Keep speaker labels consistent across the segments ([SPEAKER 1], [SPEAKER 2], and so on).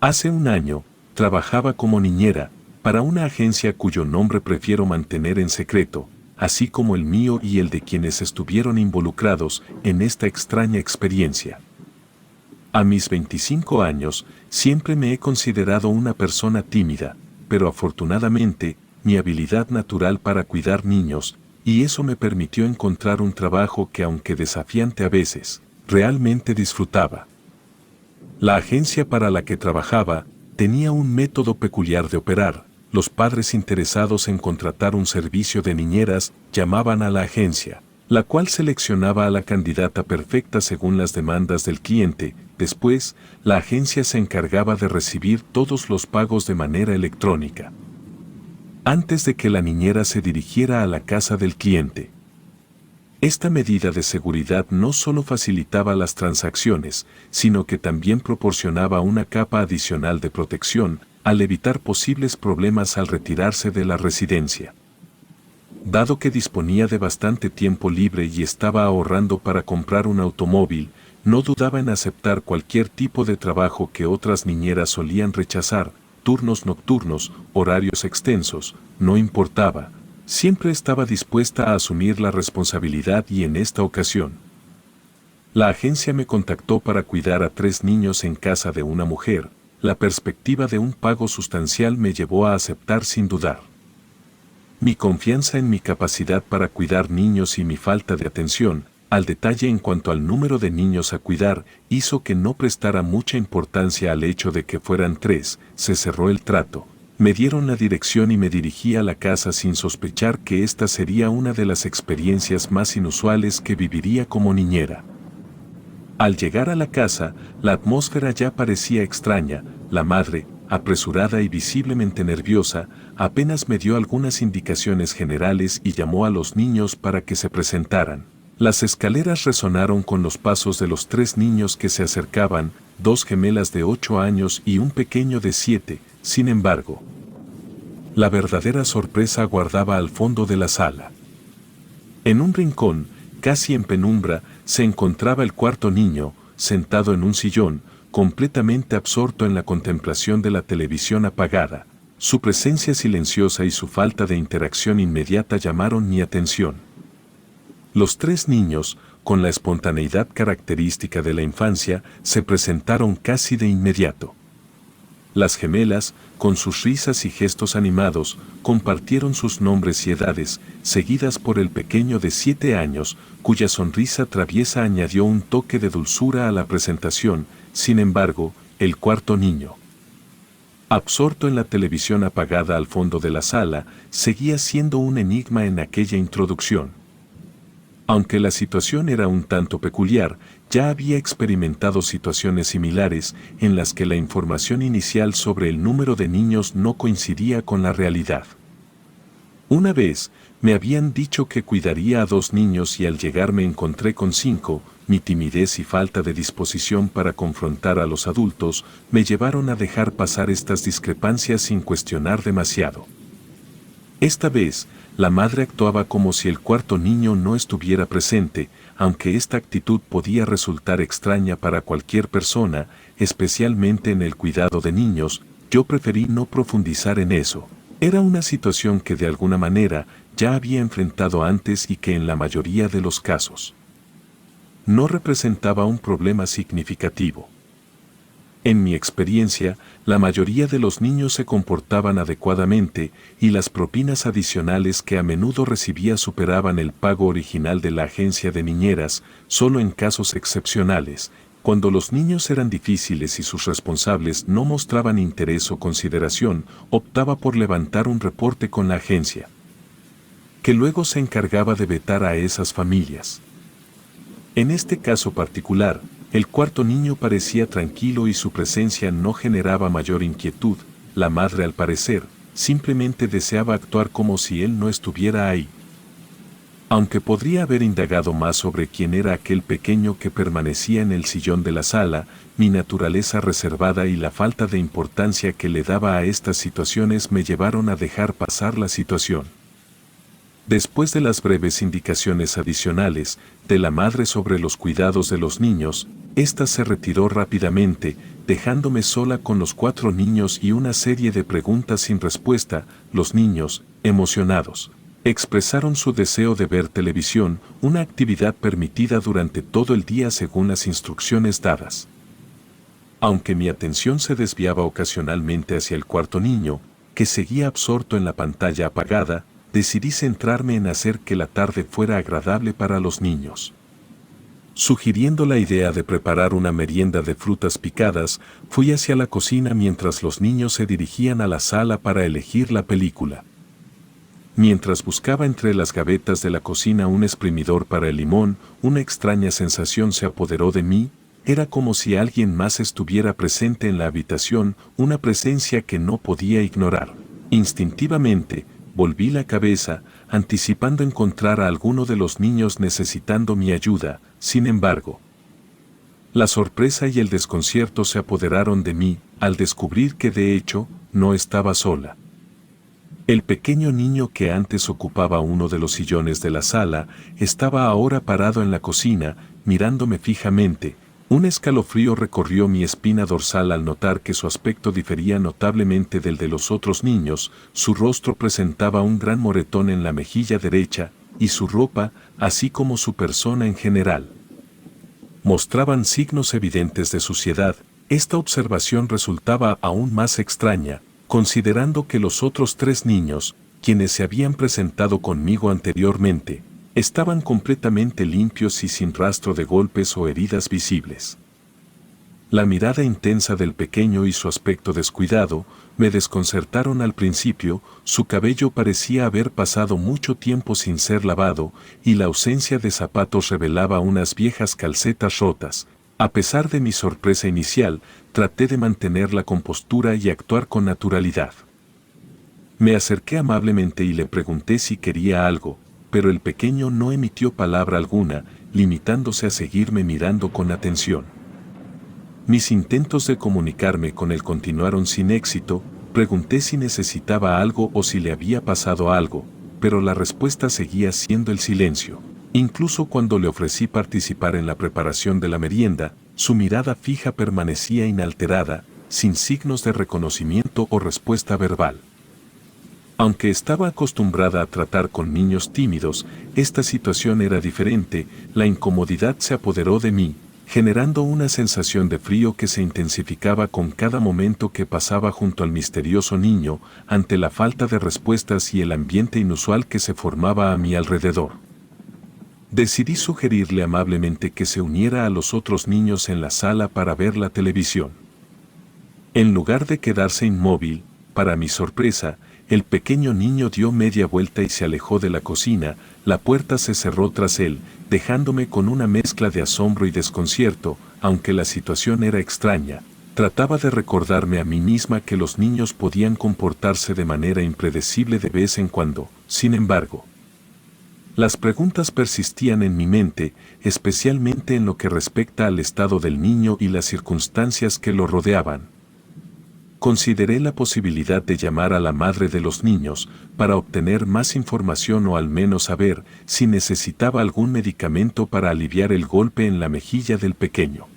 [SPEAKER 1] Hace un año, trabajaba como niñera para una agencia cuyo nombre prefiero mantener en secreto, así como el mío y el de quienes estuvieron involucrados en esta extraña experiencia. A mis 25 años, siempre me he considerado una persona tímida, pero afortunadamente, mi habilidad natural para cuidar niños, y eso me permitió encontrar un trabajo que, aunque desafiante a veces, realmente disfrutaba. La agencia para la que trabajaba tenía un método peculiar de operar. Los padres interesados en contratar un servicio de niñeras llamaban a la agencia, la cual seleccionaba a la candidata perfecta según las demandas del cliente. Después, la agencia se encargaba de recibir todos los pagos de manera electrónica, antes de que la niñera se dirigiera a la casa del cliente. Esta medida de seguridad no solo facilitaba las transacciones, sino que también proporcionaba una capa adicional de protección, al evitar posibles problemas al retirarse de la residencia. Dado que disponía de bastante tiempo libre y estaba ahorrando para comprar un automóvil, no dudaba en aceptar cualquier tipo de trabajo que otras niñeras solían rechazar, turnos nocturnos, horarios extensos, no importaba. Siempre estaba dispuesta a asumir la responsabilidad y en esta ocasión, la agencia me contactó para cuidar a 3 niños en casa de una mujer. La perspectiva de un pago sustancial me llevó a aceptar sin dudar. Mi confianza en mi capacidad para cuidar niños y mi falta de atención al detalle en cuanto al número de niños a cuidar hizo que no prestara mucha importancia al hecho de que fueran 3. Se cerró el trato. Me dieron la dirección y me dirigí a la casa sin sospechar que esta sería una de las experiencias más inusuales que viviría como niñera. Al llegar a la casa, la atmósfera ya parecía extraña. La madre, apresurada y visiblemente nerviosa, apenas me dio algunas indicaciones generales y llamó a los niños para que se presentaran. Las escaleras resonaron con los pasos de los 3 niños que se acercaban, 2 gemelas de 8 años y un pequeño de 7. Sin embargo, la verdadera sorpresa aguardaba al fondo de la sala. En un rincón, casi en penumbra, se encontraba el cuarto niño, sentado en un sillón, completamente absorto en la contemplación de la televisión apagada. Su presencia silenciosa y su falta de interacción inmediata llamaron mi atención. Los 3 niños, con la espontaneidad característica de la infancia, se presentaron casi de inmediato. Las gemelas, con sus risas y gestos animados, compartieron sus nombres y edades, seguidas por el pequeño de 7 años, cuya sonrisa traviesa añadió un toque de dulzura a la presentación. Sin embargo, el cuarto niño, absorto en la televisión apagada al fondo de la sala, seguía siendo un enigma en aquella introducción. Aunque la situación era un tanto peculiar, ya había experimentado situaciones similares en las que la información inicial sobre el número de niños no coincidía con la realidad. Una vez, me habían dicho que cuidaría a 2 niños y al llegar me encontré con 5, mi timidez y falta de disposición para confrontar a los adultos me llevaron a dejar pasar estas discrepancias sin cuestionar demasiado. Esta vez, la madre actuaba como si el cuarto niño no estuviera presente, aunque esta actitud podía resultar extraña para cualquier persona, especialmente en el cuidado de niños. Yo preferí no profundizar en eso. Era una situación que de alguna manera ya había enfrentado antes y que en la mayoría de los casos no representaba un problema significativo. En mi experiencia, la mayoría de los niños se comportaban adecuadamente y las propinas adicionales que a menudo recibía superaban el pago original de la agencia de niñeras. Solo en casos excepcionales, cuando los niños eran difíciles y sus responsables no mostraban interés o consideración, optaba por levantar un reporte con la agencia, que luego se encargaba de vetar a esas familias. En este caso particular, el cuarto niño parecía tranquilo y su presencia no generaba mayor inquietud. La madre, al parecer, simplemente deseaba actuar como si él no estuviera ahí. Aunque podría haber indagado más sobre quién era aquel pequeño que permanecía en el sillón de la sala, mi naturaleza reservada y la falta de importancia que le daba a estas situaciones me llevaron a dejar pasar la situación. Después de las breves indicaciones adicionales de la madre sobre los cuidados de los niños, Esta se retiró rápidamente, dejándome sola con los 4 niños y una serie de preguntas sin respuesta. Los niños, emocionados, expresaron su deseo de ver televisión, una actividad permitida durante todo el día según las instrucciones dadas. Aunque mi atención se desviaba ocasionalmente hacia el cuarto niño, que seguía absorto en la pantalla apagada, decidí centrarme en hacer que la tarde fuera agradable para los niños. Sugiriendo la idea de preparar una merienda de frutas picadas, fui hacia la cocina mientras los niños se dirigían a la sala para elegir la película. Mientras buscaba entre las gavetas de la cocina un exprimidor para el limón, una extraña sensación se apoderó de mí. Era como si alguien más estuviera presente en la habitación, una presencia que no podía ignorar. Instintivamente, volví la cabeza, anticipando encontrar a alguno de los niños necesitando mi ayuda. Sin embargo, la sorpresa y el desconcierto se apoderaron de mí al descubrir que de hecho no estaba sola. El pequeño niño que antes ocupaba uno de los sillones de la sala estaba ahora parado en la cocina, mirándome fijamente. Un escalofrío recorrió mi espina dorsal al notar que su aspecto difería notablemente del de los otros niños. Su rostro presentaba un gran moretón en la mejilla derecha, y su ropa, así como su persona en general, mostraban signos evidentes de suciedad. Esta observación resultaba aún más extraña, considerando que los otros 3 niños, quienes se habían presentado conmigo anteriormente, estaban completamente limpios y sin rastro de golpes o heridas visibles. La mirada intensa del pequeño y su aspecto descuidado me desconcertaron al principio. Su cabello parecía haber pasado mucho tiempo sin ser lavado, y la ausencia de zapatos revelaba unas viejas calcetas rotas. A pesar de mi sorpresa inicial, traté de mantener la compostura y actuar con naturalidad. Me acerqué amablemente y le pregunté si quería algo, pero el pequeño no emitió palabra alguna, limitándose a seguirme mirando con atención. Mis intentos de comunicarme con él continuaron sin éxito. Pregunté si necesitaba algo o si le había pasado algo, pero la respuesta seguía siendo el silencio. Incluso cuando le ofrecí participar en la preparación de la merienda, su mirada fija permanecía inalterada, sin signos de reconocimiento o respuesta verbal. Aunque estaba acostumbrada a tratar con niños tímidos, esta situación era diferente. La incomodidad se apoderó de mí, generando una sensación de frío que se intensificaba con cada momento que pasaba junto al misterioso niño. Ante la falta de respuestas y el ambiente inusual que se formaba a mi alrededor, decidí sugerirle amablemente que se uniera a los otros niños en la sala para ver la televisión. En lugar de quedarse inmóvil, para mi sorpresa, el pequeño niño dio media vuelta y se alejó de la cocina. La puerta se cerró tras él, dejándome con una mezcla de asombro y desconcierto. Aunque la situación era extraña, trataba de recordarme a mí misma que los niños podían comportarse de manera impredecible de vez en cuando. Sin embargo, las preguntas persistían en mi mente, especialmente en lo que respecta al estado del niño y las circunstancias que lo rodeaban. Consideré la posibilidad de llamar a la madre de los niños para obtener más información o al menos saber si necesitaba algún medicamento para aliviar el golpe en la mejilla del pequeño.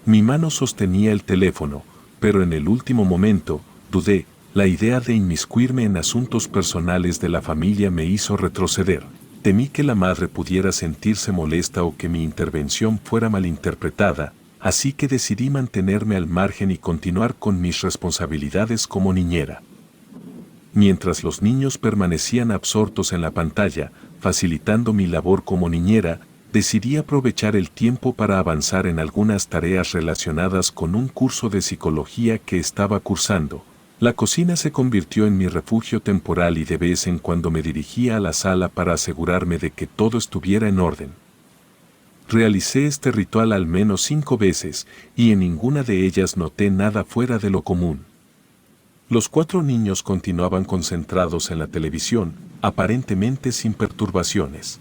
[SPEAKER 1] Mi mano sostenía el teléfono, pero en el último momento, dudé. La idea de inmiscuirme en asuntos personales de la familia me hizo retroceder. Temí que la madre pudiera sentirse molesta o que mi intervención fuera malinterpretada, así que decidí mantenerme al margen y continuar con mis responsabilidades como niñera. Mientras los niños permanecían absortos en la pantalla, facilitando mi labor como niñera, decidí aprovechar el tiempo para avanzar en algunas tareas relacionadas con un curso de psicología que estaba cursando. La cocina se convirtió en mi refugio temporal y de vez en cuando me dirigía a la sala para asegurarme de que todo estuviera en orden. Realicé este ritual al menos 5 veces, y en ninguna de ellas noté nada fuera de lo común. Los 4 niños continuaban concentrados en la televisión, aparentemente sin perturbaciones.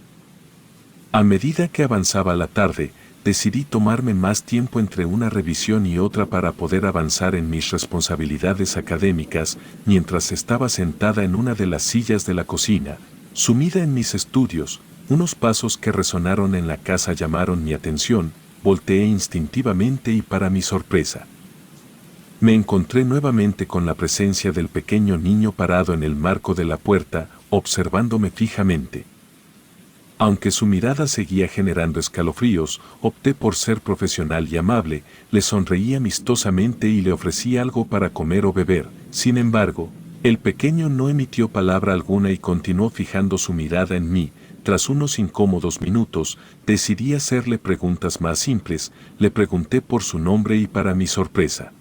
[SPEAKER 1] A medida que avanzaba la tarde, decidí tomarme más tiempo entre una revisión y otra para poder avanzar en mis responsabilidades académicas. Mientras estaba sentada en una de las sillas de la cocina, sumida en mis estudios, unos pasos que resonaron en la casa llamaron mi atención. volteé instintivamente y para mi sorpresa, me encontré nuevamente con la presencia del pequeño niño parado en el marco de la puerta, observándome fijamente. Aunque su mirada seguía generando escalofríos, opté por ser profesional y amable, le sonreí amistosamente y le ofrecí algo para comer o beber. Sin embargo, el pequeño no emitió palabra alguna y continuó fijando su mirada en mí. Tras unos incómodos minutos, decidí hacerle preguntas más simples. Le pregunté por su nombre y para mi sorpresa,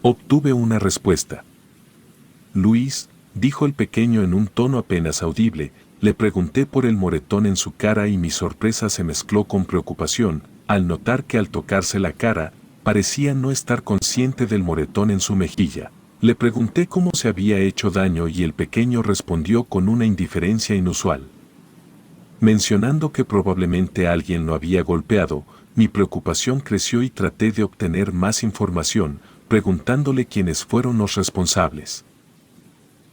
[SPEAKER 1] obtuve una respuesta. Luis, dijo el pequeño en un tono apenas audible. Le pregunté por el moretón en su cara y mi sorpresa se mezcló con preocupación, al notar que al tocarse la cara, parecía no estar consciente del moretón en su mejilla. Le pregunté cómo se había hecho daño y el pequeño respondió con una indiferencia inusual. Mencionando que probablemente alguien lo había golpeado, mi preocupación creció y traté de obtener más información, preguntándole quiénes fueron los responsables.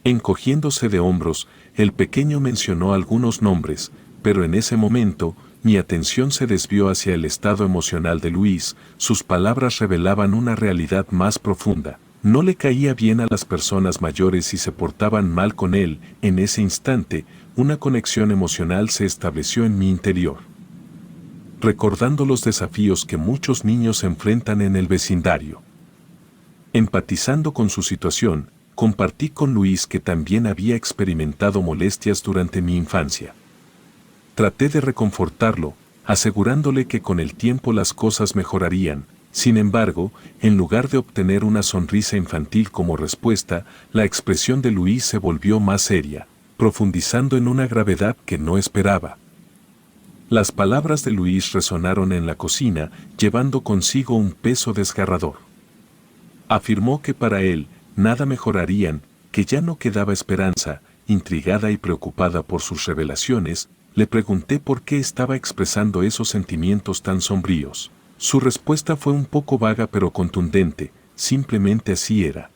[SPEAKER 1] Encogiéndose de hombros, el pequeño mencionó algunos nombres, pero en ese momento, mi atención se desvió hacia el estado emocional de Luis. Sus palabras revelaban una realidad más profunda. No le caía bien a las personas mayores y se portaban mal con él. En ese instante, una conexión emocional se estableció en mi interior. Recordando los desafíos que muchos niños enfrentan en el vecindario. Empatizando con su situación, compartí con Luis que también había experimentado molestias durante mi infancia. Traté de reconfortarlo, asegurándole que con el tiempo las cosas mejorarían. Sin embargo, en lugar de obtener una sonrisa infantil como respuesta, la expresión de Luis se volvió más seria, profundizando en una gravedad que no esperaba. Las palabras de Luis resonaron en la cocina, llevando consigo un peso desgarrador. Afirmó que para él, nada mejorarían, que ya no quedaba esperanza. Intrigada y preocupada por sus revelaciones, le pregunté por qué estaba expresando esos sentimientos tan sombríos. Su respuesta fue un poco vaga pero contundente, simplemente así era.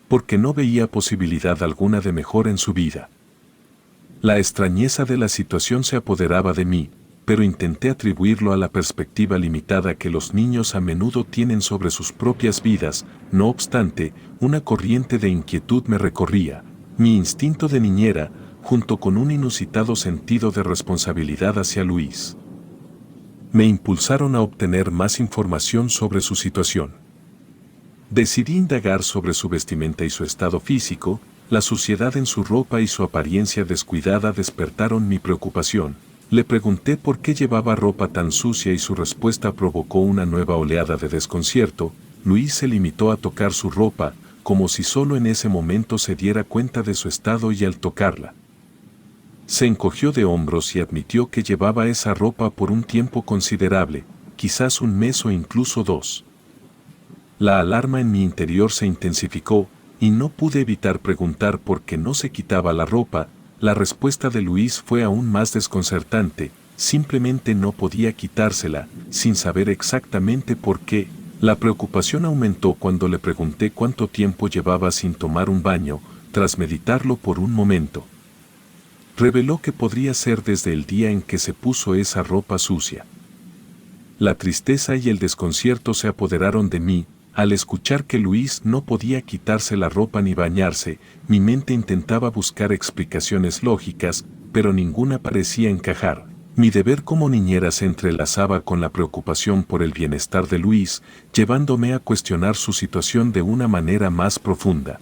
[SPEAKER 1] Porque no veía posibilidad alguna de mejora en su vida. La extrañeza de la situación se apoderaba de mí, pero intenté atribuirlo a la perspectiva limitada que los niños a menudo tienen sobre sus propias vidas. No obstante, una corriente de inquietud me recorría. Mi instinto de niñera, junto con un inusitado sentido de responsabilidad hacia Luis, me impulsaron a obtener más información sobre su situación. Decidí indagar sobre su vestimenta y su estado físico. La suciedad en su ropa y su apariencia descuidada despertaron mi preocupación. Le pregunté por qué llevaba ropa tan sucia y su respuesta provocó una nueva oleada de desconcierto. Luis se limitó a tocar su ropa, como si solo en ese momento se diera cuenta de su estado y al tocarla, se encogió de hombros y admitió que llevaba esa ropa por un tiempo considerable, quizás un mes o incluso 2. La alarma en mi interior se intensificó, y no pude evitar preguntar por qué no se quitaba la ropa. La respuesta de Luis fue aún más desconcertante, simplemente no podía quitársela, sin saber exactamente por qué. La preocupación aumentó cuando le pregunté cuánto tiempo llevaba sin tomar un baño. Tras meditarlo por un momento, reveló que podría ser desde el día en que se puso esa ropa sucia. La tristeza y el desconcierto se apoderaron de mí. Al escuchar que Luis no podía quitarse la ropa ni bañarse, mi mente intentaba buscar explicaciones lógicas, pero ninguna parecía encajar. Mi deber como niñera se entrelazaba con la preocupación por el bienestar de Luis, llevándome a cuestionar su situación de una manera más profunda.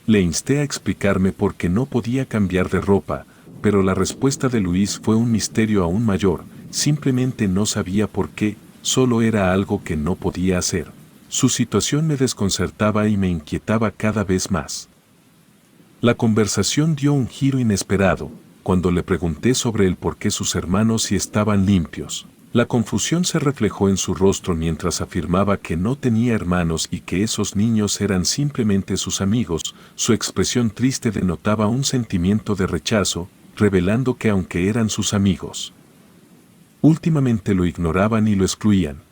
[SPEAKER 1] Le insté a explicarme por qué no podía cambiar de ropa, pero la respuesta de Luis fue un misterio aún mayor. Simplemente no sabía por qué, solo era algo que no podía hacer. Su situación me desconcertaba y me inquietaba cada vez más. La conversación dio un giro inesperado, cuando le pregunté sobre el por qué sus hermanos sí estaban limpios. La confusión se reflejó en su rostro mientras afirmaba que no tenía hermanos y que esos niños eran simplemente sus amigos. Su expresión triste denotaba un sentimiento de rechazo, revelando que aunque eran sus amigos, últimamente lo ignoraban y lo excluían.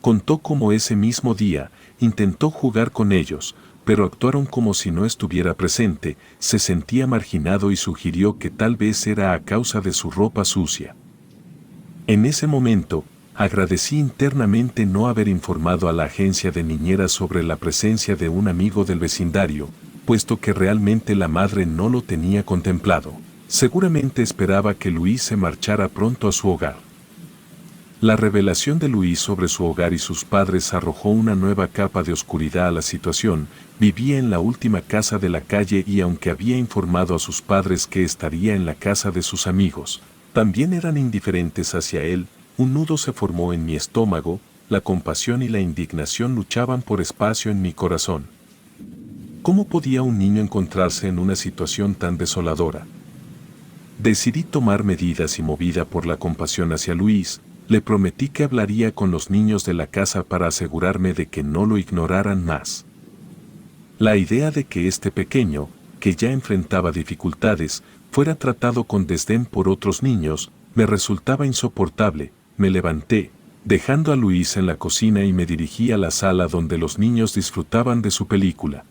[SPEAKER 1] Contó cómo ese mismo día intentó jugar con ellos, pero actuaron como si no estuviera presente. Se sentía marginado y sugirió que tal vez era a causa de su ropa sucia. En ese momento, agradecí internamente no haber informado a la agencia de niñeras sobre la presencia de un amigo del vecindario, puesto que realmente la madre no lo tenía contemplado. Seguramente esperaba que Luis se marchara pronto a su hogar. La revelación de Luis sobre su hogar y sus padres arrojó una nueva capa de oscuridad a la situación. Vivía en la última casa de la calle y aunque había informado a sus padres que estaría en la casa de sus amigos, también eran indiferentes hacia él. Un nudo se formó en mi estómago, la compasión y la indignación luchaban por espacio en mi corazón. ¿Cómo podía un niño encontrarse en una situación tan desoladora? Decidí tomar medidas y movida por la compasión hacia Luis, le prometí que hablaría con los niños de la casa para asegurarme de que no lo ignoraran más. La idea de que este pequeño, que ya enfrentaba dificultades, fuera tratado con desdén por otros niños, me resultaba insoportable. Me levanté, dejando a Luis en la cocina y me dirigí a la sala donde los niños disfrutaban de su película.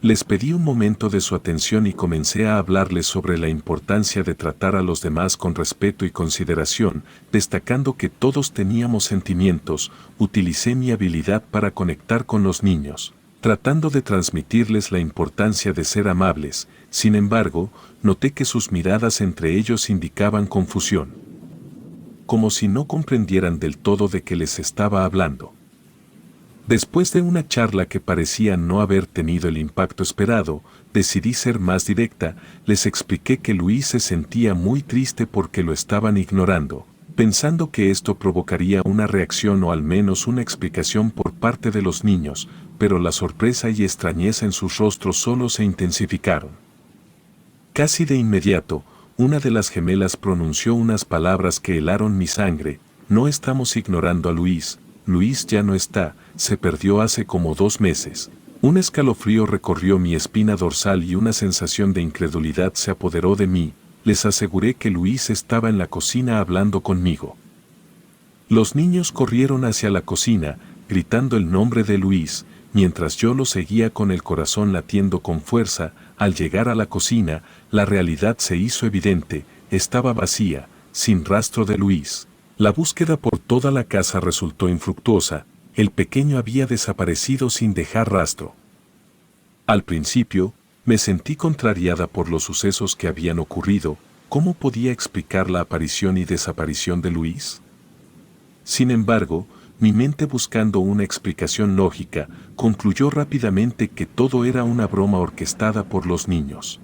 [SPEAKER 1] Les pedí un momento de su atención y comencé a hablarles sobre la importancia de tratar a los demás con respeto y consideración, destacando que todos teníamos sentimientos. Utilicé mi habilidad para conectar con los niños, tratando de transmitirles la importancia de ser amables. Sin embargo, noté que sus miradas entre ellos indicaban confusión, como si no comprendieran del todo de qué les estaba hablando. Después de una charla que parecía no haber tenido el impacto esperado, decidí ser más directa. Les expliqué que Luis se sentía muy triste porque lo estaban ignorando, pensando que esto provocaría una reacción o al menos una explicación por parte de los niños, pero la sorpresa y extrañeza en sus rostros solo se intensificaron. Casi de inmediato, una de las gemelas pronunció unas palabras que helaron mi sangre: no estamos ignorando a Luis. Luis ya no está, se perdió hace como 2 meses. Un escalofrío recorrió mi espina dorsal y una sensación de incredulidad se apoderó de mí. Les aseguré que Luis estaba en la cocina hablando conmigo. Los niños corrieron hacia la cocina, gritando el nombre de Luis, mientras yo lo seguía con el corazón latiendo con fuerza. Al llegar a la cocina, la realidad se hizo evidente: estaba vacía, sin rastro de Luis. La búsqueda por toda la casa resultó infructuosa. El pequeño había desaparecido sin dejar rastro. Al principio, me sentí contrariada por los sucesos que habían ocurrido. ¿Cómo podía explicar la aparición y desaparición de Luis? Sin embargo, mi mente, buscando una explicación lógica, concluyó rápidamente que todo era una broma orquestada por los niños.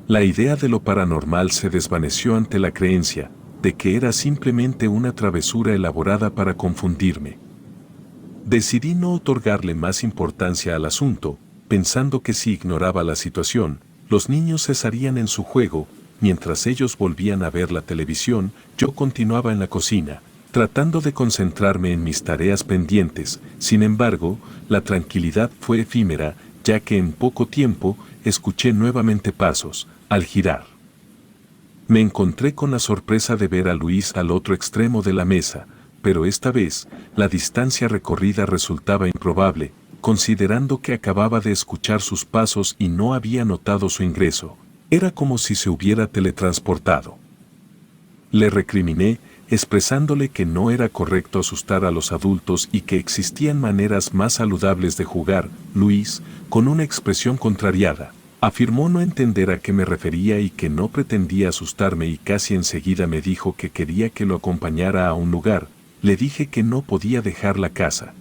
[SPEAKER 1] La idea de lo paranormal se desvaneció ante la creencia de que era simplemente una travesura elaborada para confundirme. Decidí no otorgarle más importancia al asunto, pensando que si ignoraba la situación, los niños cesarían en su juego. Mientras ellos volvían a ver la televisión, yo continuaba en la cocina, tratando de concentrarme en mis tareas pendientes. Sin embargo, la tranquilidad fue efímera, ya que en poco tiempo escuché nuevamente pasos. Al girar, me encontré con la sorpresa de ver a Luis al otro extremo de la mesa, pero esta vez, la distancia recorrida resultaba improbable, considerando que acababa de escuchar sus pasos y no había notado su ingreso. Era como si se hubiera teletransportado. Le recriminé, expresándole que no era correcto asustar a los adultos y que existían maneras más saludables de jugar. Luis, con una expresión contrariada, afirmó no entender a qué me refería y que no pretendía asustarme, y casi enseguida me dijo que quería que lo acompañara a un lugar. Le dije que no podía dejar la casa,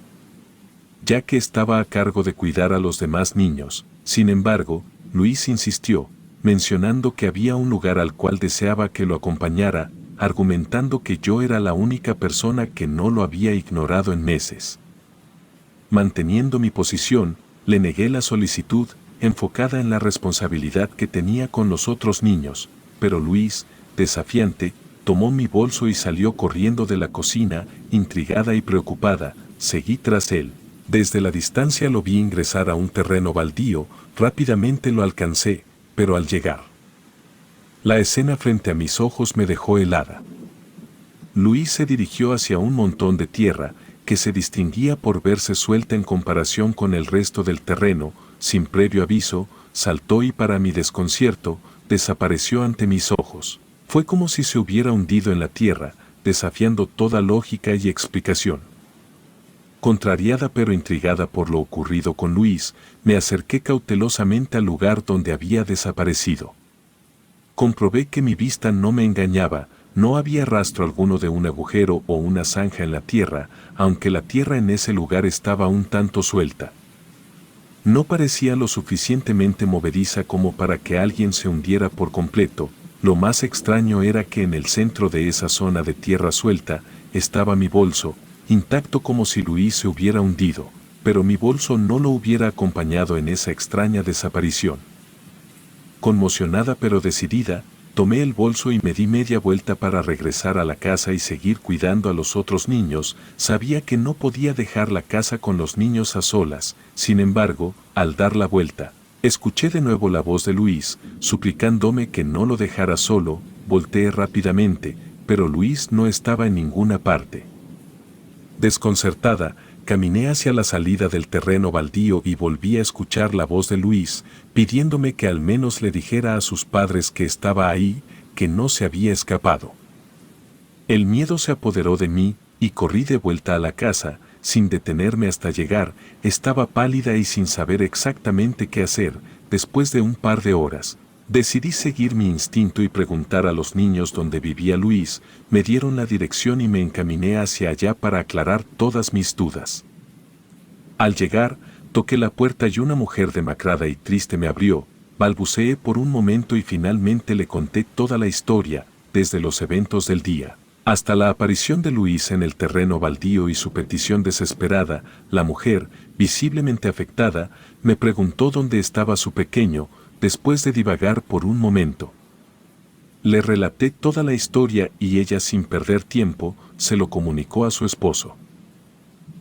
[SPEAKER 1] ya que estaba a cargo de cuidar a los demás niños. Sin embargo, Luis insistió, mencionando que había un lugar al cual deseaba que lo acompañara, argumentando que yo era la única persona que no lo había ignorado en meses. Manteniendo mi posición, le negué la solicitud, enfocada en la responsabilidad que tenía con los otros niños, pero Luis, desafiante, tomó mi bolso y salió corriendo de la cocina. Intrigada y preocupada, seguí tras él. Desde la distancia lo vi ingresar a un terreno baldío. Rápidamente lo alcancé, pero al llegar, la escena frente a mis ojos me dejó helada. Luis se dirigió hacia un montón de tierra que se distinguía por verse suelta en comparación con el resto del terreno. Sin previo aviso, saltó y, para mi desconcierto, desapareció ante mis ojos. Fue como si se hubiera hundido en la tierra, desafiando toda lógica y explicación. Contrariada pero intrigada por lo ocurrido con Luis, me acerqué cautelosamente al lugar donde había desaparecido. Comprobé que mi vista no me engañaba, no había rastro alguno de un agujero o una zanja en la tierra, aunque la tierra en ese lugar estaba un tanto suelta. No parecía lo suficientemente movediza como para que alguien se hundiera por completo. Lo más extraño era que en el centro de esa zona de tierra suelta estaba mi bolso, intacto como si Luis se hubiera hundido, pero mi bolso no lo hubiera acompañado en esa extraña desaparición. Conmocionada pero decidida, tomé el bolso y me di media vuelta para regresar a la casa y seguir cuidando a los otros niños. Sabía que no podía dejar la casa con los niños a solas. Sin embargo, al dar la vuelta, escuché de nuevo la voz de Luis, suplicándome que no lo dejara solo. Volteé rápidamente, pero Luis no estaba en ninguna parte. Desconcertada, caminé hacia la salida del terreno baldío y volví a escuchar la voz de Luis, pidiéndome que al menos le dijera a sus padres que estaba ahí, que no se había escapado. El miedo se apoderó de mí, y corrí de vuelta a la casa, sin detenerme hasta llegar. Estaba pálida y sin saber exactamente qué hacer. Después de un par de horas, decidí seguir mi instinto y preguntar a los niños dónde vivía Luis. Me dieron la dirección y me encaminé hacia allá para aclarar todas mis dudas. Al llegar, toqué la puerta y una mujer demacrada y triste me abrió. Balbuceé por un momento y finalmente le conté toda la historia, desde los eventos del día hasta la aparición de Luis en el terreno baldío y su petición desesperada. La mujer, visiblemente afectada, me preguntó dónde estaba su pequeño. Después de divagar por un momento, le relaté toda la historia y ella, sin perder tiempo, se lo comunicó a su esposo.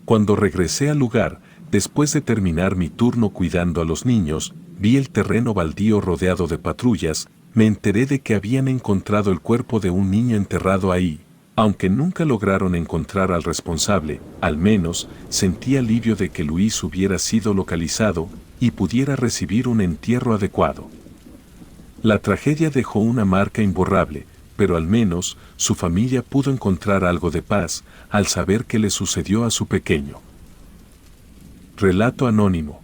[SPEAKER 1] Cuando regresé al lugar, después de terminar mi turno cuidando a los niños, vi el terreno baldío rodeado de patrullas. Me enteré de que habían encontrado el cuerpo de un niño enterrado ahí. Aunque nunca lograron encontrar al responsable, al menos sentí alivio de que Luis hubiera sido localizado y pudiera recibir un entierro adecuado. La tragedia dejó una marca imborrable, pero al menos su familia pudo encontrar algo de paz al saber qué le sucedió a su pequeño. Relato anónimo.